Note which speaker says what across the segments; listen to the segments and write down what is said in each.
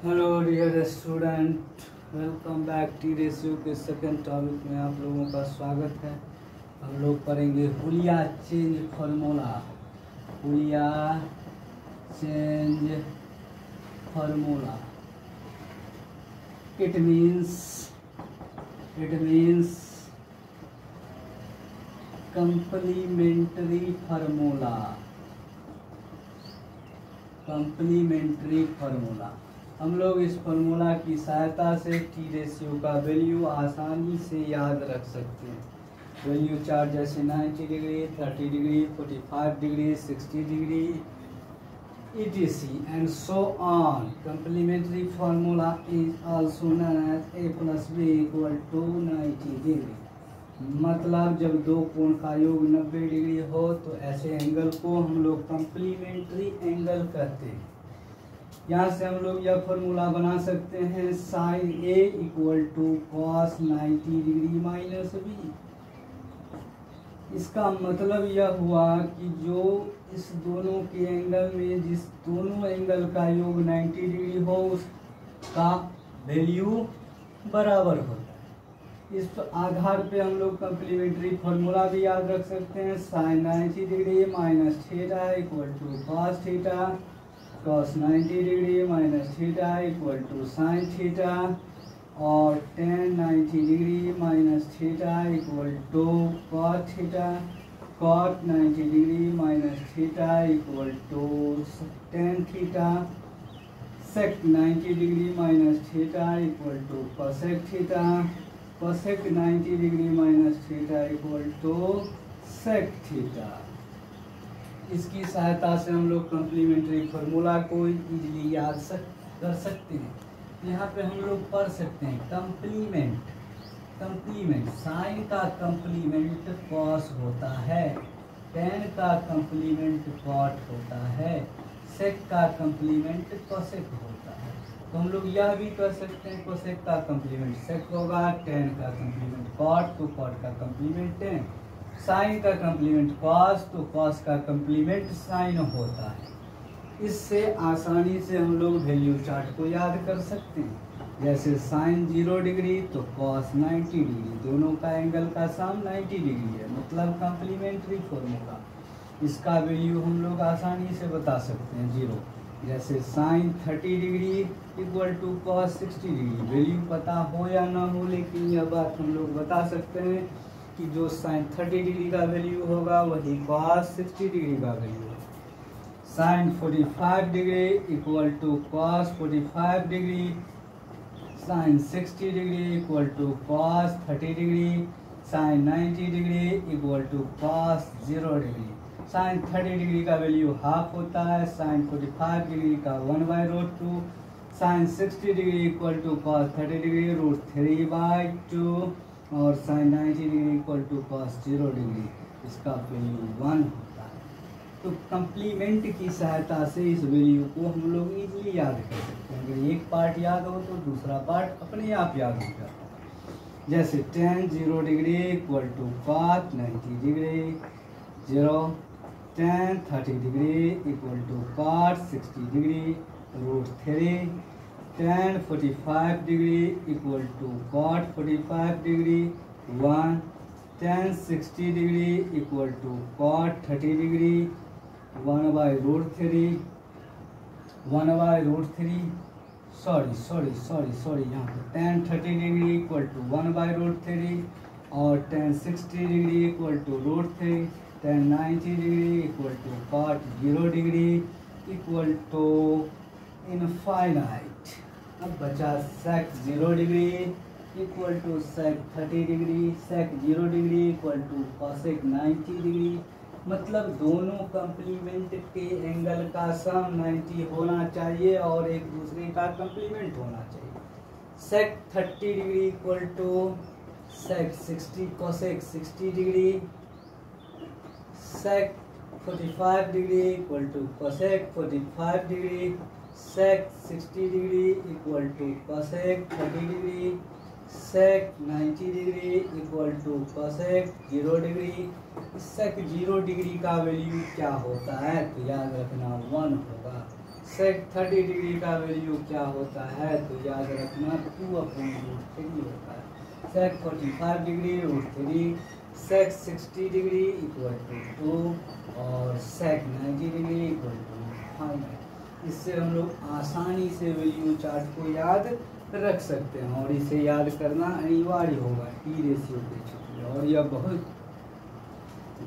Speaker 1: Hello dear student, welcome back. T ratio के second topic में आप लोगों का स्वागत है। हम लोग पढ़ेंगे हुलिया चेंज फार्मूला। हुलिया change formula it means complementary formula. Complementary formula हम लोग इस फार्मूला की सहायता से टी रेशियो का वैल्यू आसानी से याद रख सकते हैं। वैल्यू चार्ट जैसे 90 degree, 30 degree, 45 degree, 60 degree, etc. and so on. Complementary formula is also known as a plus b equal to 90 degree. मतलब जब दो कोण का योग 90 डिग्री हो तो ऐसे एंगल को हम लोग कंप्लीमेंट्री एंगल कहते हैं। यहाँ से हम लोग यह फॉर्मूला बना सकते हैं sine A equal to cos 90 degree minus B. इसका मतलब यह हुआ कि जो इस दोनों के एंगल में जिस दोनों एंगल का योग 90 डिग्री हो उसका वैल्यू बराबर होता है। इस आधार पे हम लोग कंप्लीमेंट्री फार्मूला भी याद रख सकते हैं। Sine 90 degree minus theta equal to cos theta, cos 90 degree minus theta equal to sine theta, और tan 90 degree minus theta equal to cot theta, cot 90 degree minus theta equal to tan theta, sec 90 degree minus theta equal to cosec theta, cosec 90 degree minus theta equal to sec theta. इसकी सहायता से हम लोग complementary formula को easily याद कर सकते हैं। यहाँ पे हम लोग पढ़ सकते हैं कंप्लीमेंट साइन का कंप्लीमेंट कॉस होता है, टेन का कंप्लीमेंट कॉट होता है, सेक का कंप्लीमेंट कोसेक होता है। तो हम लोग यह भी कर सकते हैं कोसेक का कंप्लीमेंट सेक होगा, टेन का कंप्लीमेंट कॉट तो कॉट का कंप्लीमेंट टेन, साइन का कंप्लीमेंट कॉस तो कॉस का कंप्लीमेंट साइन होता है। इससे आसानी से हम लोग वैल्यू चार्ट को याद कर सकते हैं। जैसे साइन 0 डिग्री तो कॉस 90 डिग्री, दोनों का एंगल का सम 90 डिग्री है, मतलब कंप्लीमेंट्री फार्मूला। इसका वैल्यू हम लोग आसानी से बता सकते हैं 0। जैसे sine 30 degree equal to cos 60 degree, value पता हो या ना हो लेकिन यह बात हम लोग बता सकते हैं कि जो साइन 30 डिग्री का वैल्यू होगा वही कॉस 60 डिग्री का वैल्यू है। Sine 45 degree equal to cos 45 degree, sine 60 degree equal to cos 30 degree, sine 90 degree equal to cos 0 degree. Sine 30 degree का वैल्यू हाफ होता है, साइन 45 डिग्री का 1/√2, sine 60 degree equal to cos 30 degree √3/2, और sine 90 degree equal to cos 0 degree, इसका value 1 होता है। तो complement की सहायता से इस वैल्यू को हम लोग इजीली याद कर सकते हैं। अगर एक पार्ट याद हो तो दूसरा पार्ट अपने आप याद हो जाता है। जैसे tan 0 degree equal to cot 90 degree, 0 tan 30 degree equal to cot 60 degree √3, tan 45 degree equal to cot 45 degree 1, tan 60 degree equal to cot 30 degree 1/√3, 1/√3 sorry यहाँ पे टेन 30 डिग्री इक्वल टू 1/√3, और tan 60 degree equal to √3, tan 90 degree equal to cot 0 degree equal to infinite. अब बचा सेक 0 degree equal to sec 30 degree, sec 0 degree equal to cosec 90 degree, मतलब दोनों complement के angle का सम 90 होना चाहिए और एक दूसरे का कंप्लीमेंट होना चाहिए। Sec 30 degree equal to sec 60 cosec 60 degree, sec 45 degree equal to cosec 45 degree, sec 60 degree equal to cosec 30 degree, sec 90 degree equal to cosec 0 degree. Sec 0 degree का वैल्यू क्या होता है तो याद रखना 1 होगा। सेक 30 डिग्री का वैल्यू क्या होता है, तो याद रखना 2/√3 होता है। Sec 45 degree √3, sec 60 degree equal to 2 और सेक 90 डिग्री इक्वल टू 5। इससे हम लोग आसानी से वैल्यू चार्ट को याद रख सकते हैं और इसे याद करना अनिवार्य होगा टी रेशियो के क्षेत्र में। और यह बहुत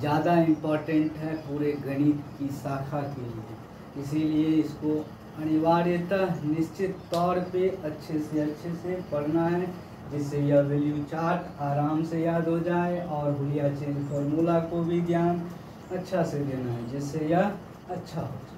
Speaker 1: ज़्यादा इम्पोर्टेंट है पूरे गणित की शाखा के लिए, इसीलिए इसको अनिवार्यतः निश्चित तौर पे अच्छे से पढ़ना है, जिससे यह वैल्यू चार्ट आराम से याद हो जाए। और हुलिया चेन फॉर्मूला को भी ध्यान अच्छा से देना है, जिससे यह अच्छा हो जाए।